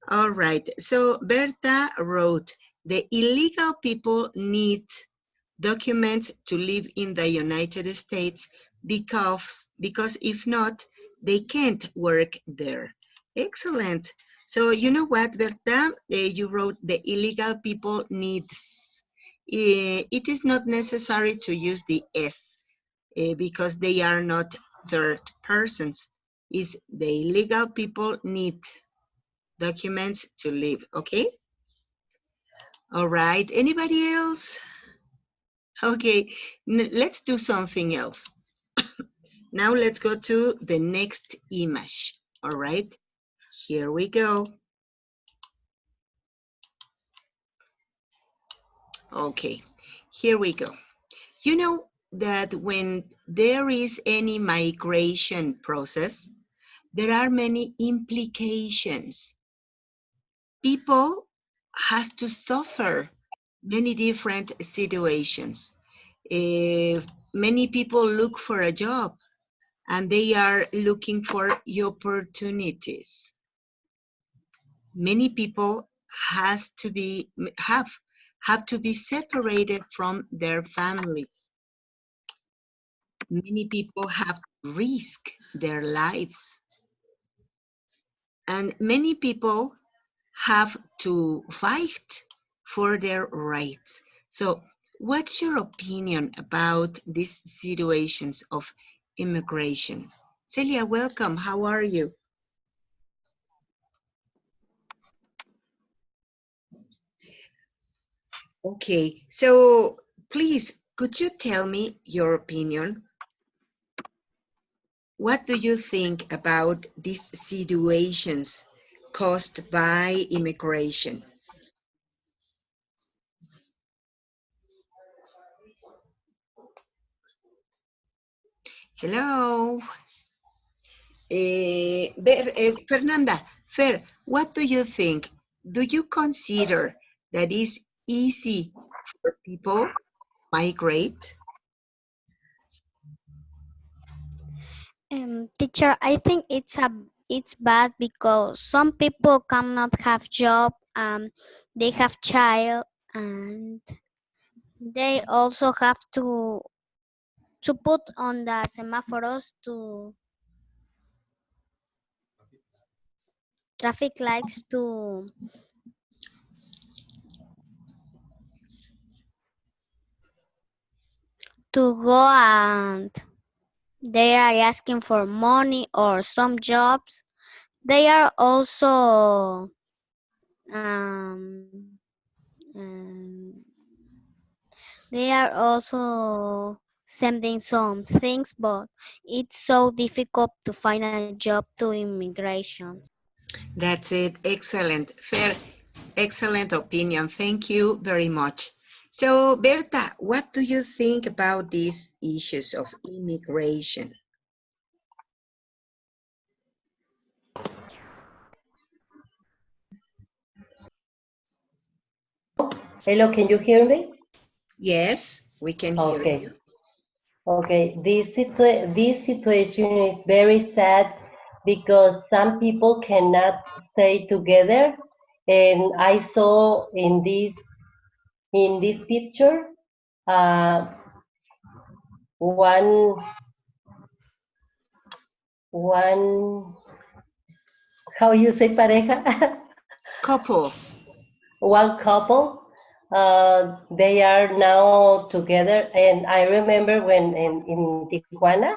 All right. So Berta wrote, the illegal people need documents to live in the United States because if not, they can't work there. Excellent. So you know what, Berta? You wrote the illegal people needs. It is not necessary to use the S because they are not third persons. Is the illegal people need documents to live, okay? All right, anybody else? Okay, let's do something else. Now let's go to the next image, all right? Here we go. Okay, here we go. You know that when there is any migration process, there are many implications. People has to suffer many different situations. Many people look for a job and they are looking for opportunities. Many people has to be have to be separated from their families. Many people have to risk their lives, and many people have to fight for their rights. So, what's your opinion about these situations of immigration? Celia, welcome. How are you? Okay, so please, could you tell me your opinion? What do you think about these situations caused by immigration? Hello, Fernanda, Fer, what do you think? Do you consider that it's easy for people migrate? Teacher, I think it's bad because some people cannot have job, they have child, and they also have to put on the semaphoros to traffic lights to go, and they are asking for money or some jobs. They are also um, um, they are also sending some things, but it's so difficult to find a job to immigration. That's it. Excellent. Fair, excellent opinion. Thank you very much. So, Berta, what do you think about these issues of immigration? Hello, can you hear me? Yes, we can hear you. Okay. Okay. This situation is very sad because some people cannot stay together, and I saw in this picture uh, one one how you say pareja. Couple. One couple. They are now together, and I remember when in Tijuana,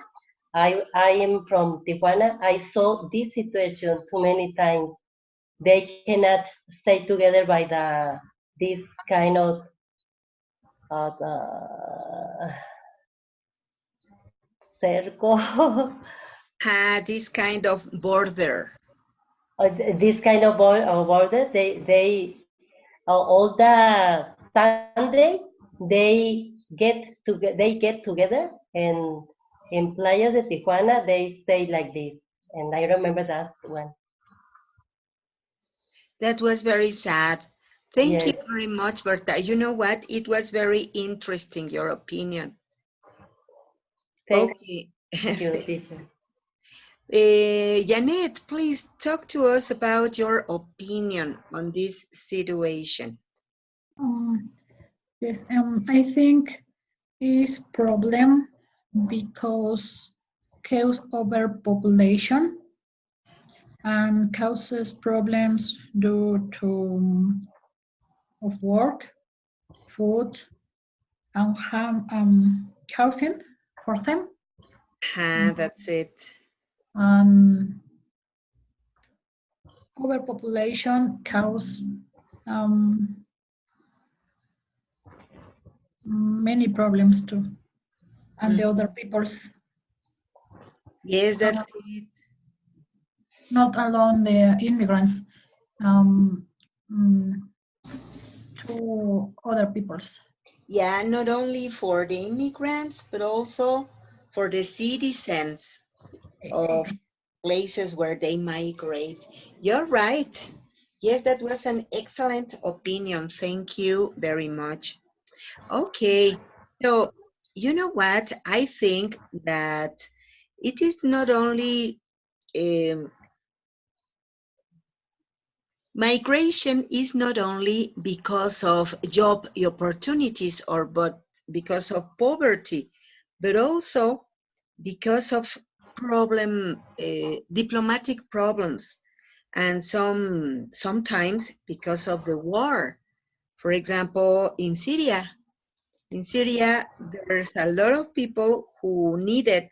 I am from Tijuana. I saw this situation too many times. They cannot stay together by this kind of cerco, This kind of border. this kind of border. All the Sunday they get together, and in Playa de Tijuana they stay like this, and I remember that one. That was very sad. Thank you Yes, very much, Berta. You know what? It was very interesting, your opinion. thank Okay. you, teacher. Janet, please talk to us about your opinion on this situation. Yes, I think is problem because cause overpopulation and causes problems due to of work, food, and housing for them. That's it. Overpopulation cause many problems too, and the other people's. Yes, that's it. Not alone the immigrants, to other people's. Yeah, not only for the immigrants, but also for the citizens of places where they migrate. You're right. Yes, that was an excellent opinion. Thank you very much. Okay, so you know what? I think that it is not only um, migration is not only because of job opportunities or but because of poverty, but also because of diplomatic problems, and sometimes because of the war. For example, in Syria, there's a lot of people who needed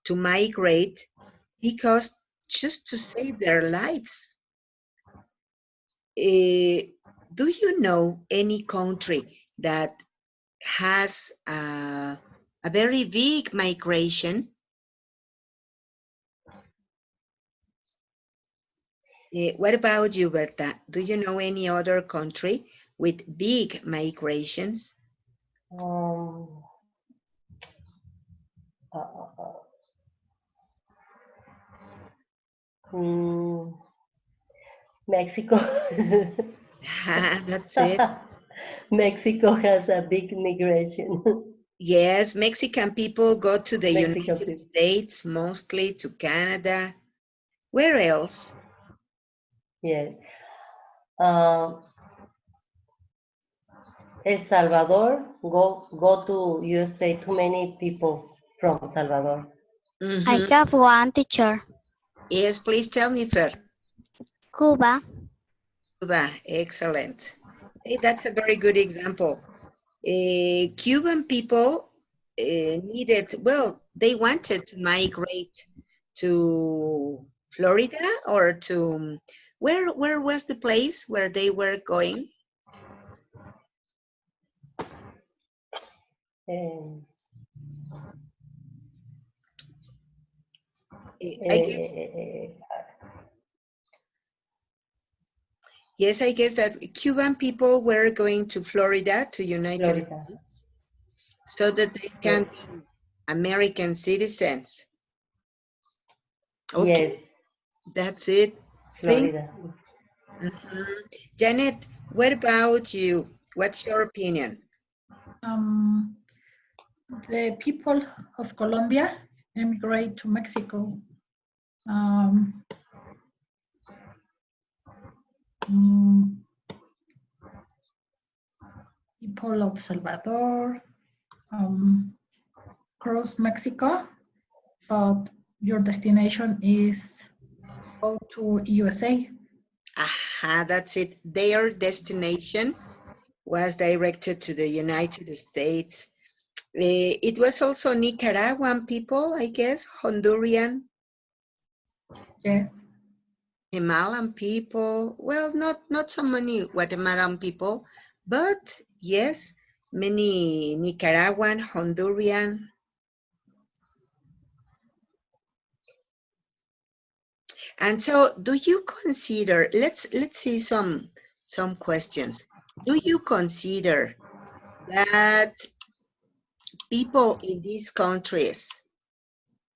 to migrate because just to save their lives. Do you know any country that has a very big migration? What about you, Berta? Do you know any other country with big migrations? Um, uh, uh, uh, mm, Mexico. That's it. Mexico has a big migration. Yes, Mexican people go to the Mexico United people. States, mostly to Canada. Where else? Yes. Um, El Salvador, go to USA. Too many people from Salvador. I Mm-hmm. have one teacher. Yes, please tell me, Fer. Cuba. Cuba, excellent. Hey, that's a very good example. Cuban people well, they wanted to migrate to Florida or to, where was the place where they were going? Um, I guess, yes, I guess that Cuban people were going to Florida, to United Florida. States, so that they can be American citizens. Okay, Yes, that's it. Thank Florida. Janet, what about you? What's your opinion? The people of Colombia emigrate to Mexico. Um, mm, People of Salvador cross Mexico, but your destination is go to USA. Aha, that's it. Their destination was directed to the United States. It was also Nicaraguan people, I guess, Honduran, Yes. Guatemalan people. Well, not so many Guatemalan people, but yes, many Nicaraguan, Honduran. And so, do you consider? Let's see some questions. Do you consider that people in these countries,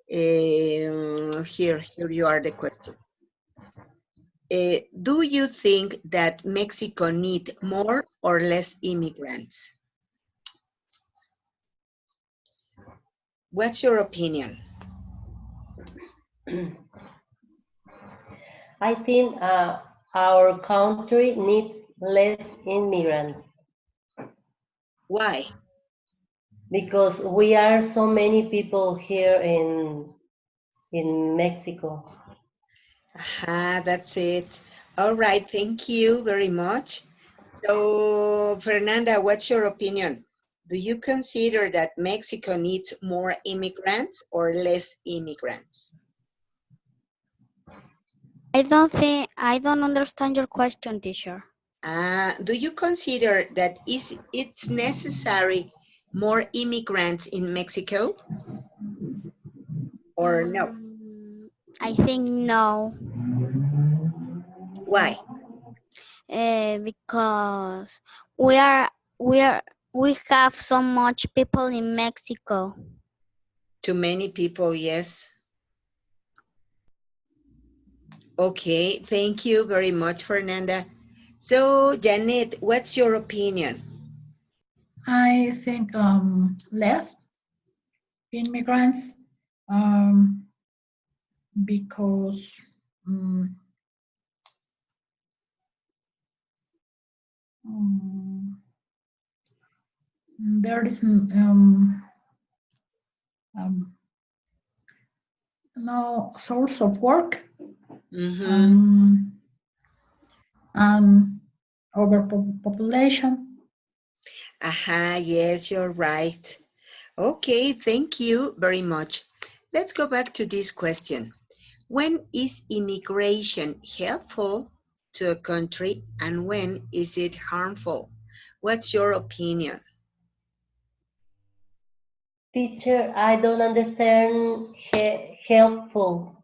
here you are the question. Do you think that Mexico need more or less immigrants? What's your opinion? I think our country needs less immigrants Why? because we are so many people here in Mexico. That's it. All right, thank you very much. So, Fernanda, what's your opinion? Do you consider that Mexico needs more immigrants or less immigrants? I don't understand your question, teacher. Do you consider that it's necessary more immigrants in Mexico or no? I think no, Why? because we are we are we have so much people in Mexico. Too many people, yes. Okay, thank you very much, Fernanda. So, Janet, what's your opinion? I think less immigrants um, because there is no source of work and overpopulation. Yes, you're right. Okay, thank you very much. Let's go back to this question. When is immigration helpful to a country and when is it harmful? What's your opinion? Teacher, I don't understand helpful.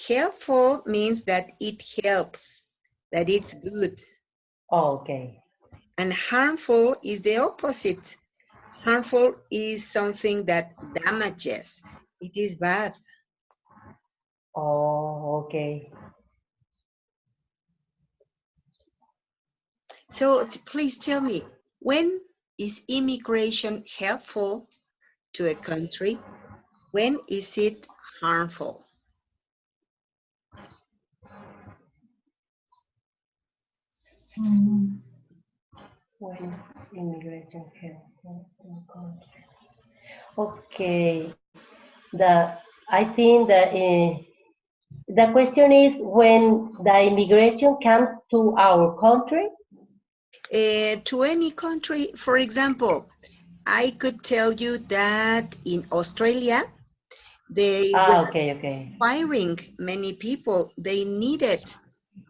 Helpful means that it helps, that it's good. Oh, okay. And harmful is the opposite. Harmful is something that damages. It is bad. Oh, okay. So please tell me, when is immigration helpful to a country? When is it harmful? When immigration helpful to a country. Okay. I think that the question is when the immigration comes to our country. To any country, for example, I could tell you that in Australia, they were Okay. hiring many people. They needed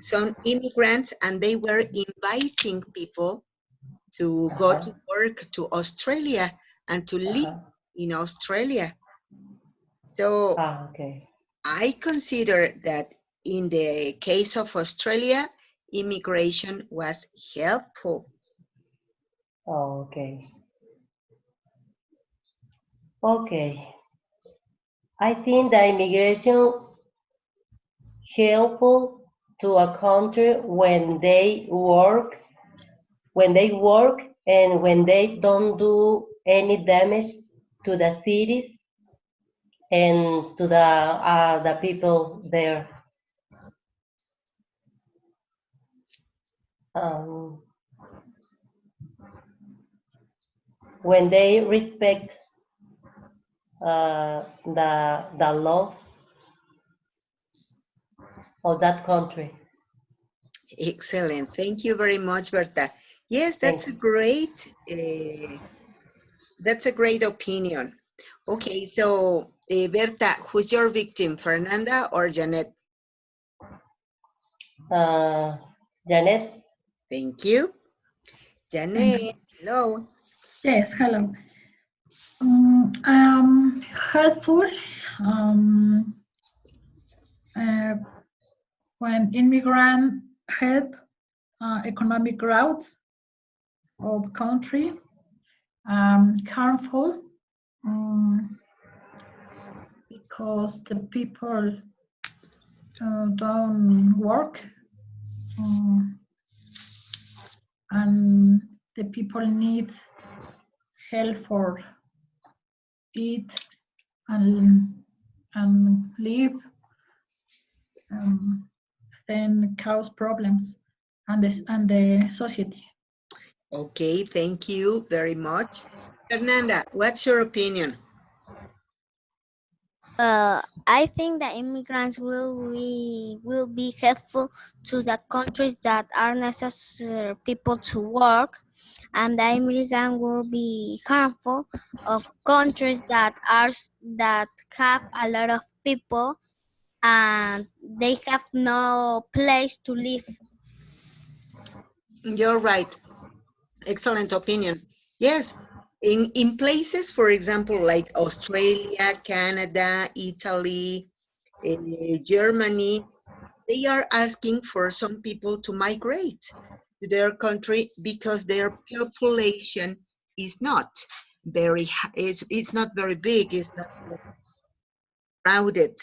some immigrants and they were inviting people to go to work to Australia and to live in Australia. So Okay. I consider that in the case of Australia, immigration was helpful. Okay. Okay. I think the immigration helpful to a country when they work and when they don't do any damage to the cities and to the people there. Um, when they respect the law of that country. Excellent. Thank you very much, Berta. Yes, Thanks. that's a great opinion. Okay, so Berta, who's your victim, Fernanda or Janet? Janet. Thank you. Janet, Thanks. hello. Yes, hello. Helpful when immigrants help economic growth of country. Harmful because the people don't work and the people need help for eat and and live, then cause problems and the society. Okay, thank you very much. Fernanda, what's your opinion? I think that immigrants will be helpful to the countries that are necessary people to work, and the immigrant will be harmful of countries that have a lot of people and they have no place to live. You're right. Excellent opinion. Yes, in places, for example, like Australia, Canada, Italy, Germany, they are asking for some people to migrate to their country because their population is not it's not very big, it's not very crowded.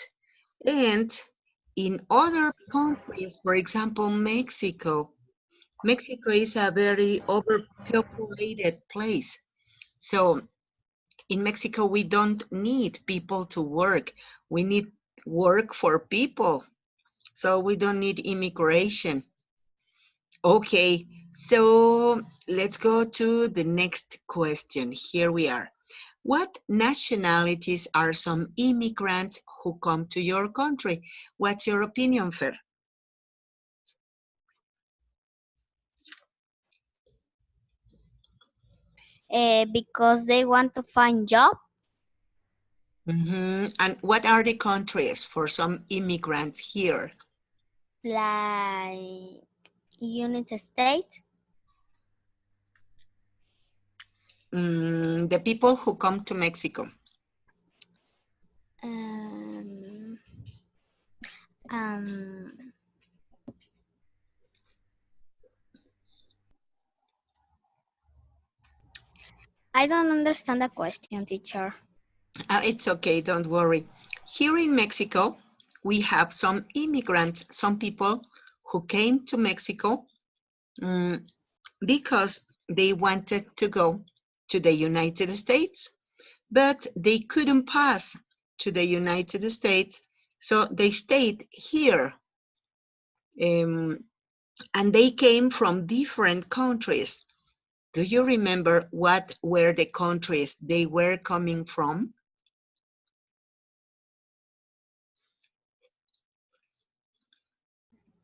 And in other countries, for example, Mexico is a very overpopulated place. So in Mexico, we don't need people to work. We need work for people. So we don't need immigration. Okay, so let's go to the next question. Here we are. What nationalities are some immigrants who come to your country? What's your opinion, Fer? Because they want to find job, And what are the countries for some immigrants here? like United States. The people who come to Mexico. Um, um, I don't understand the question, teacher. It's okay, don't worry. Here in Mexico, we have some immigrants, some people who came to Mexico because they wanted to go to the United States, but they couldn't pass to the United States, so they stayed here. And they came from different countries. Do you remember what were the countries they were coming from?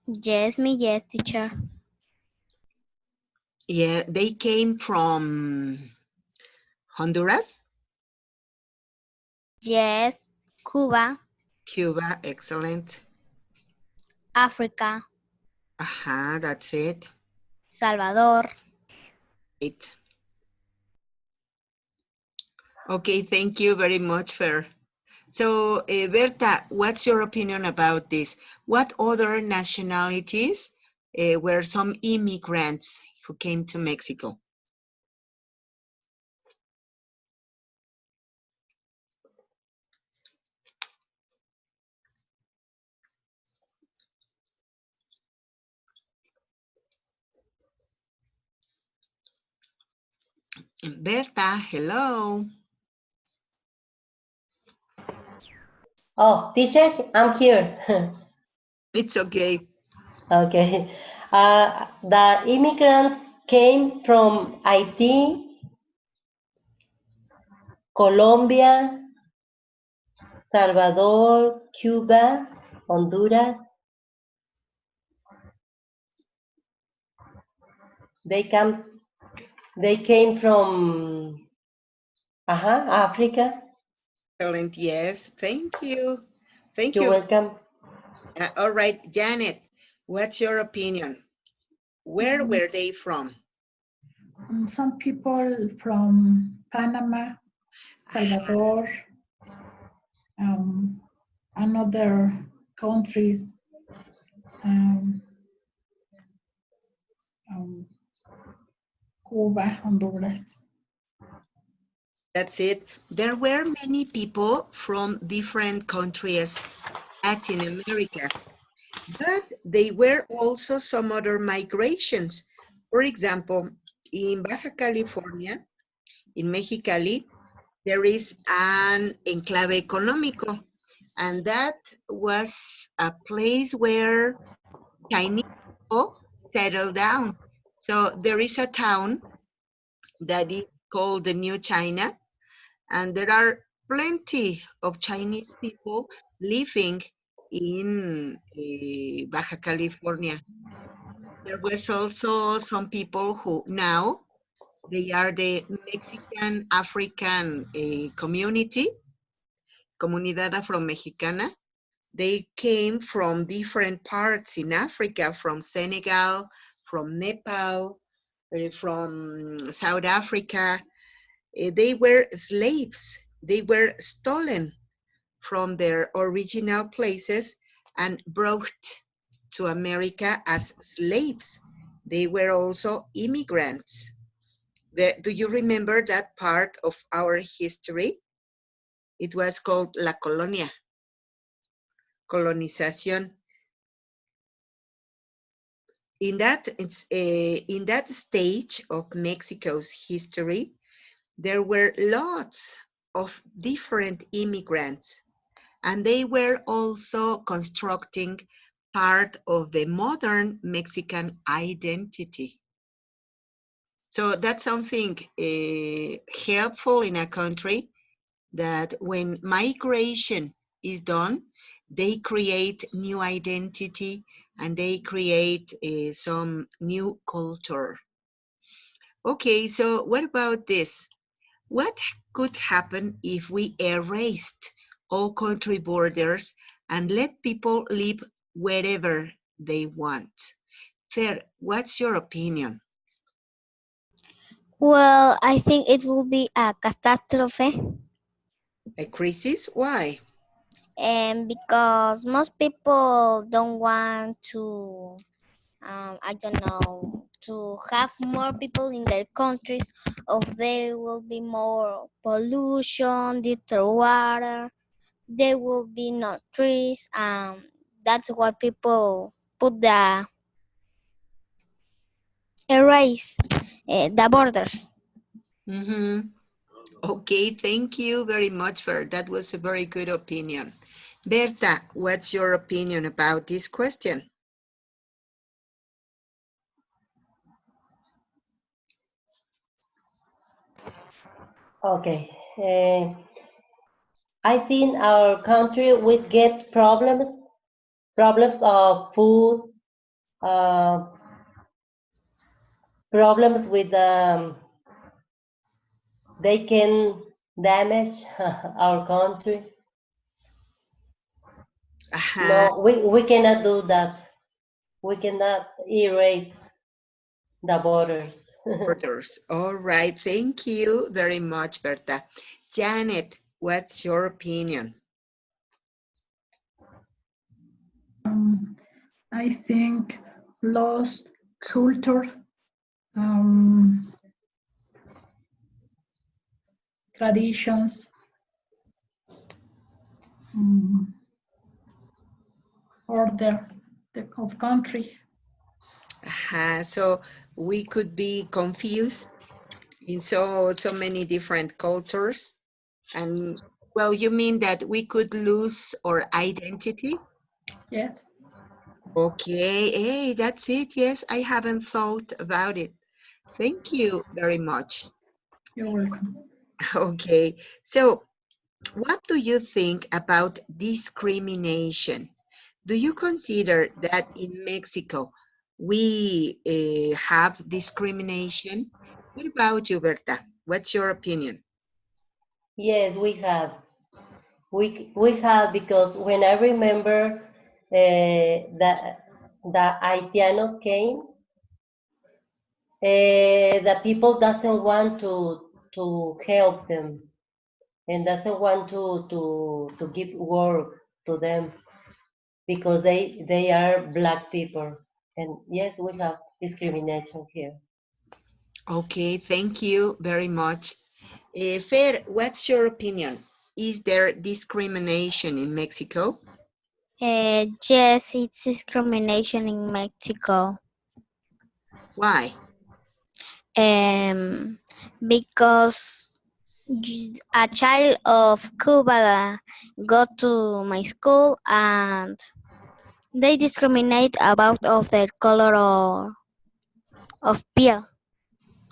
Yes, teacher. Yeah, they came from Honduras, Yes, Cuba, Cuba, excellent. Africa, That's it. Salvador. Great. Okay, thank you very much, Fer. So, Berta, what's your opinion about this? What other nationalities were some immigrants who came to Mexico? Berta, hello. Oh, teacher, I'm here. It's okay. Okay. The immigrants came from Haiti, Colombia, Salvador, Cuba, Honduras. They come. They came from Africa. Excellent, yes. Thank you. Thank You're you. welcome. All right, Janet, what's your opinion? Where were they from? Some people from Panama, Salvador, and other countries. Um, Cuba, Honduras. That's it. There were many people from different countries, Latin America, but they were also some other migrations. For example, in Baja California, in Mexicali, there is an enclave económico. and that was a place where Chinese people settled down. So there is a town that is called the New China, and there are plenty of Chinese people living in Baja California. There was also some people who now they are the Mexican African community, Comunidad Afro-Mexicana. They came from different parts in Africa, from Senegal, from Nepal, from South Africa. They were slaves. They were stolen from their original places and brought to America as slaves. They were also immigrants. Do you remember that part of our history? It was called La Colonia, colonización. In that stage of Mexico's history, there were lots of different immigrants, and they were also constructing part of the modern Mexican identity. So that's something helpful in a country, that when migration is done, they create new identity and they create some new culture. Okay, so what about this? What could happen if we erased all country borders and let people live wherever they want? Fer, what's your opinion? Well, I think it will be a catastrophe, A crisis? Why? and because most people don't want to, I don't know, to have more people in their countries, or there will be more pollution, dirty water, there will be no trees. That's why people put the erase the borders. Mm-hmm. Okay, thank you very much, Fer. That was a very good opinion. Berta, what's your opinion about this question? Okay. I think our country would get problems of food, uh, problems with they can damage our country. Uh-huh. No, we cannot do that. We cannot erase the borders. Orders. All right, thank you very much, Berta. Janet, what's your opinion? I think lost culture, um, traditions, order of country. So we could be confused in so many different cultures. And well, you mean that we could lose our identity? Yes, Okay, hey, that's it. Yes, I haven't thought about it. Thank you very much. you're welcome. Okay, so what do you think about discrimination? Do you consider that in Mexico we have discrimination? What about you, Berta? What's your opinion? Yes, we have. We have, because when I remember that the Haitianos came, the people doesn't want to help them and doesn't want to give work to them because they are black people. And yes, we have discrimination here. Okay, thank you very much. Fer, what's your opinion? Is there discrimination in Mexico? Yes, it's discrimination in Mexico. Why? Um, because A child of Cuba go to my school and they discriminate about of their color or of peel.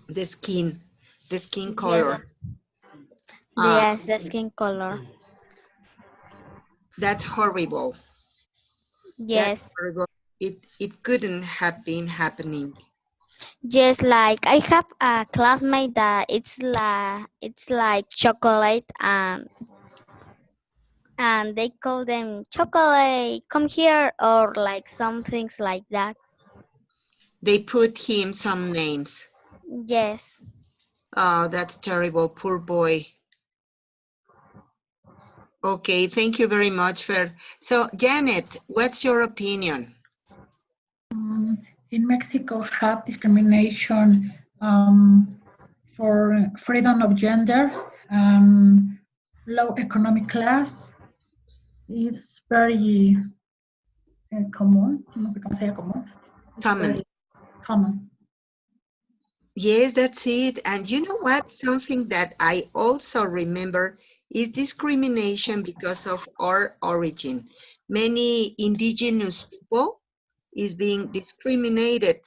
The skin Yes, color. Uh, yes, the skin color. that's horrible. That's Yes, horrible. It couldn't have been happening. just like I have a classmate that it's like chocolate and they call them chocolate come here or like some things like that. They put him some names. Yes. Oh, that's terrible. Poor boy. Okay, thank you very much, Fer. So, Janet, what's your opinion? In Mexico, have discrimination for freedom of gender and low economic class is very common. No sé cómo se llama común. It's Common. very common. Yes, that's it. And you know what? Something that I also remember is discrimination because of our origin. Many indigenous people is being discriminated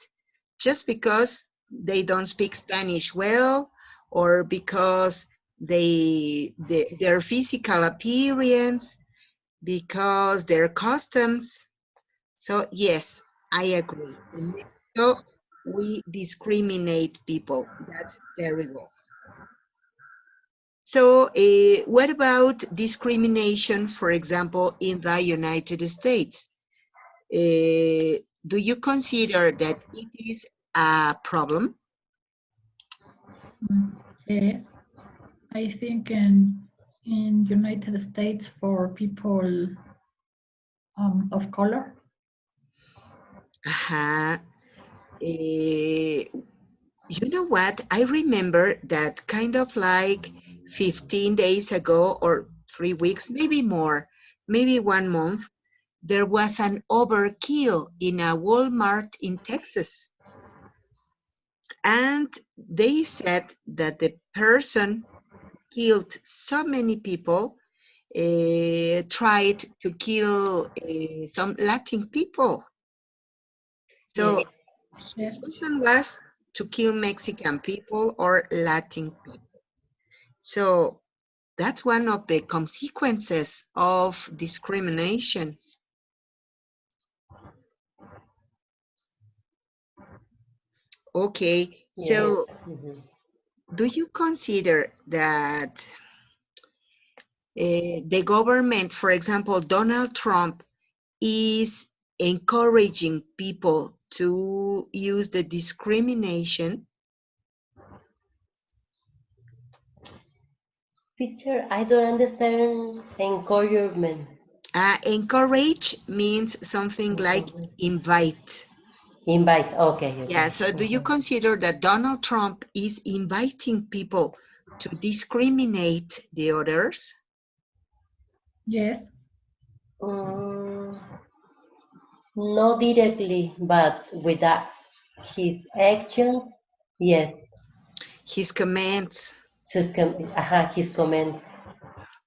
just because they don't speak Spanish well or because their physical appearance, because their customs. So yes, I agree. In Mexico, we discriminate people. That's terrible. So what about discrimination, for example, in the United States? Do you consider that it is a problem? Yes, I think in United States for people of color. Uh-huh. Eh, you know what? I remember that kind of like 15 days ago or 3 weeks, maybe more, maybe 1 month, there was an overkill in a Walmart in Texas. And they said that the person killed so many people, tried to kill some Latin people. Yes. So his Yes. reason was to kill Mexican people or Latin people. So that's one of the consequences of discrimination. Okay, Yes. so do you consider that the government, for example, Donald Trump, is encouraging people to use the discrimination? Teacher, I don't understand encouragement. Encourage means something like invite. Invite. Okay, Yeah, okay. so do you consider that Donald Trump is inviting people to discriminate the others? Yes. Mm, not directly, but with that, his actions, yes, His comments. his comments.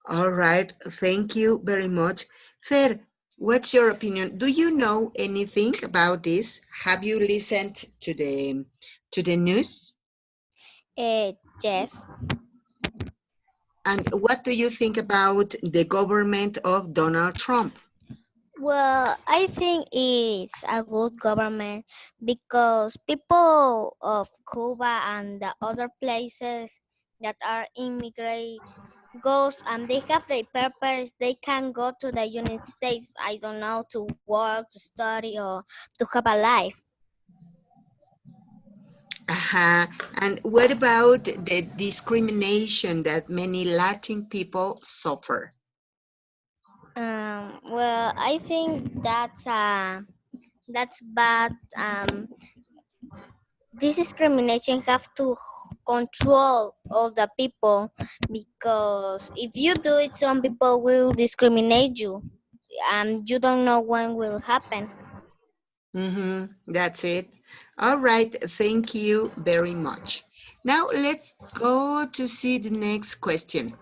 All right, thank you very much. Fer, what's your opinion? Do you know anything about this? Have you listened to the news? Yes. And what do you think about the government of Donald Trump? Well, I think it's a good government because people of Cuba and the other places that are immigrate goes and they have their purpose, they can go to the United States, I don't know, to work, to study, or to have a life. And what about the discrimination that many Latin people suffer? Well, I think that's bad. This discrimination have to control all the people because if you do it, some people will discriminate you, and you don't know when will happen. That's it. All right, thank you very much. Now let's go to see the next question.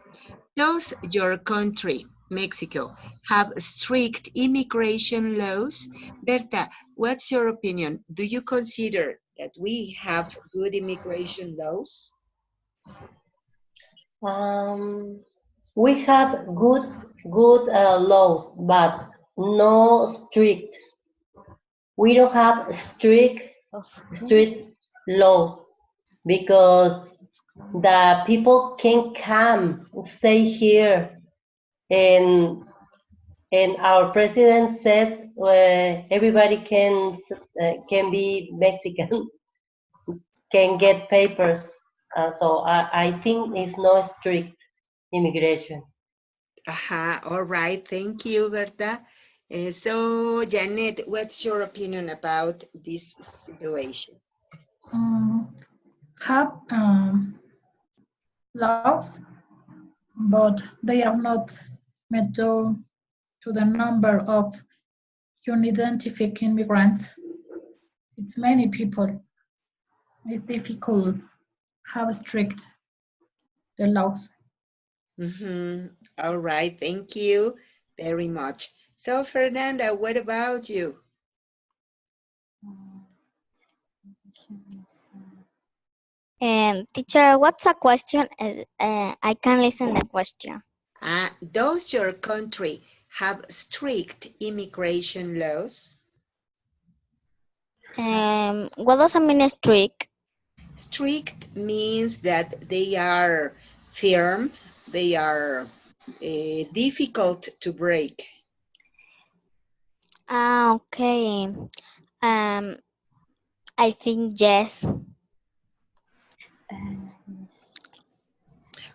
Does your country, Mexico, have strict immigration laws? Berta, what's your opinion? Do you consider that we have good immigration laws? We have good laws, but no strict. We don't have strict laws because the people can come, stay here, and our president said everybody can be Mexican, can get papers. So I think it's no strict immigration. All right. Thank you, Berta. So, Janet, what's your opinion about this situation? Have laws, but they are not met to the number of unidentified immigrants. It's many people. It's difficult have strict the laws. All right. Thank you very much. So, Fernanda, what about you? Teacher, what's the question? I can listen the question. Does your country have strict immigration laws? What does it mean strict? Strict means that they are firm, they are difficult to break. Okay. I think yes.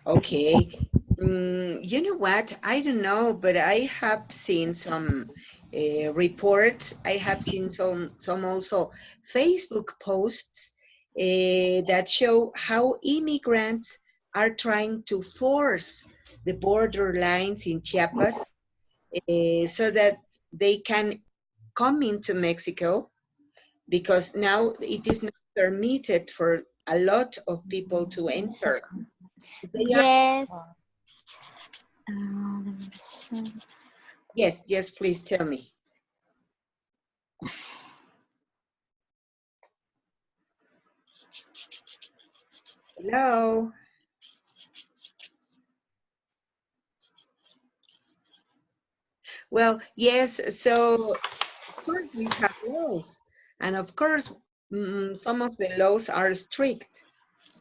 Okay. You know what? I don't know, but I have seen some reports. I have seen some also Facebook posts that show how immigrants are trying to force the border lines in Chiapas so that they can come into Mexico, because now it is not permitted for a lot of people to enter. They are, Yes. yes, please tell me. Hello. Well, yes, so of course we have laws, and of course some of the laws are strict,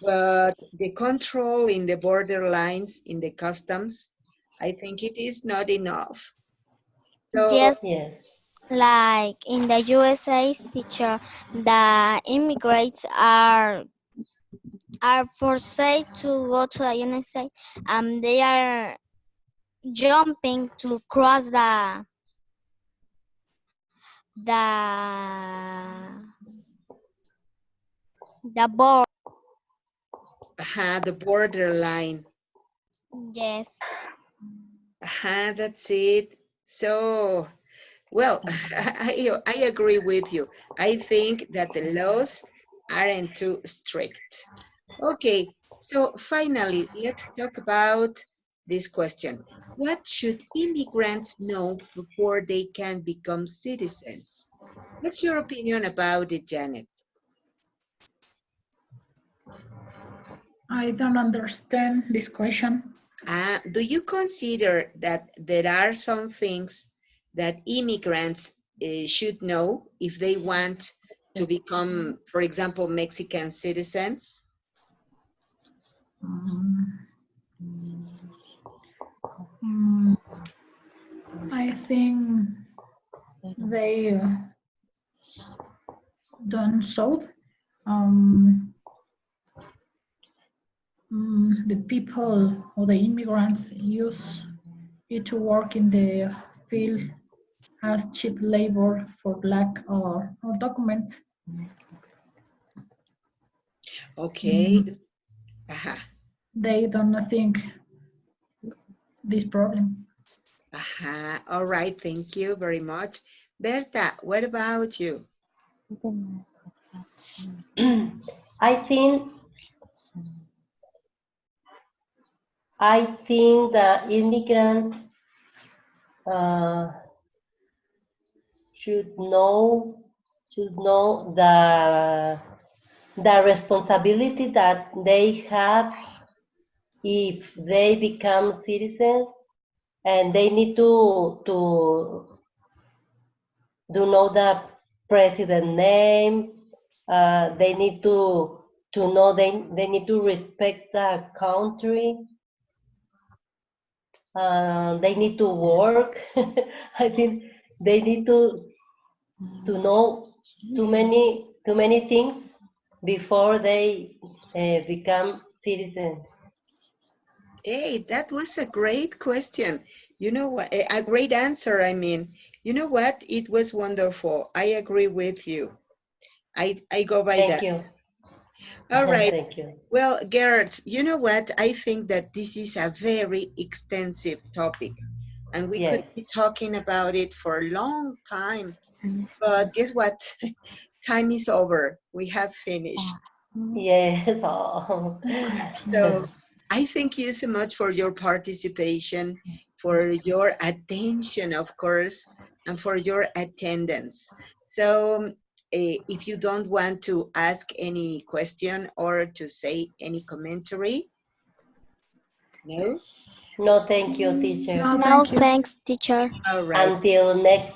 but the control in the border lines, in the customs, I think it is not enough. So, Yes, Yes. like in the USA, teacher, the immigrants are forced to go to the United States. They are jumping to cross the board. the border line. Yes. That's it. So, well, I agree with you. I think that the laws aren't too strict. Okay, so finally, let's talk about this question. What should immigrants know before they can become citizens? What's your opinion about it, Janet? I don't understand this question. Do you consider that there are some things that immigrants should know if they want to become, for example, Mexican citizens? I think they don't show. The people or the immigrants use it to work in the field as cheap labor for black or documents. Okay. They don't think this problem. All right, thank you very much. Berta, what about you? I think I think the immigrants uh, should know the responsibility that they have if they become citizens, and they need to know the president name. They need to know they need to respect the country. They need to work. I think they need to know too many things before they become citizens. Hey, that was a great question. You know what? A great answer, I mean. You know what? It was wonderful. I agree with you. I go by Thank that. you. All right. Thank you. Well, Gerrit, you know what? I think that this is a very extensive topic, and we could Yes. be talking about it for a long time. But guess what? Time is over. We have finished. Yes. Oh. So I thank you so much for your participation, for your attention, of course, and for your attendance. So if you don't want to ask any question or to say any commentary, no? No, thank you, teacher. No, No, thank you. thanks, teacher. All right. Until next,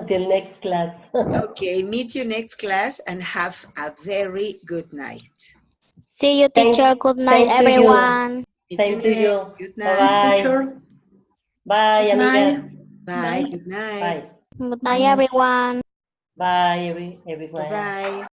till next class. Okay, meet you next class and have a very good night. See you, Thanks, teacher. Good night, same to you. everyone. Meet you Same to next. you. Good Bye night. Thank you, bye. teacher. Bye, Good night. amigas. Bye. Bye. Good night. Bye. Good night, everyone. Bye, everyone. Bye-bye.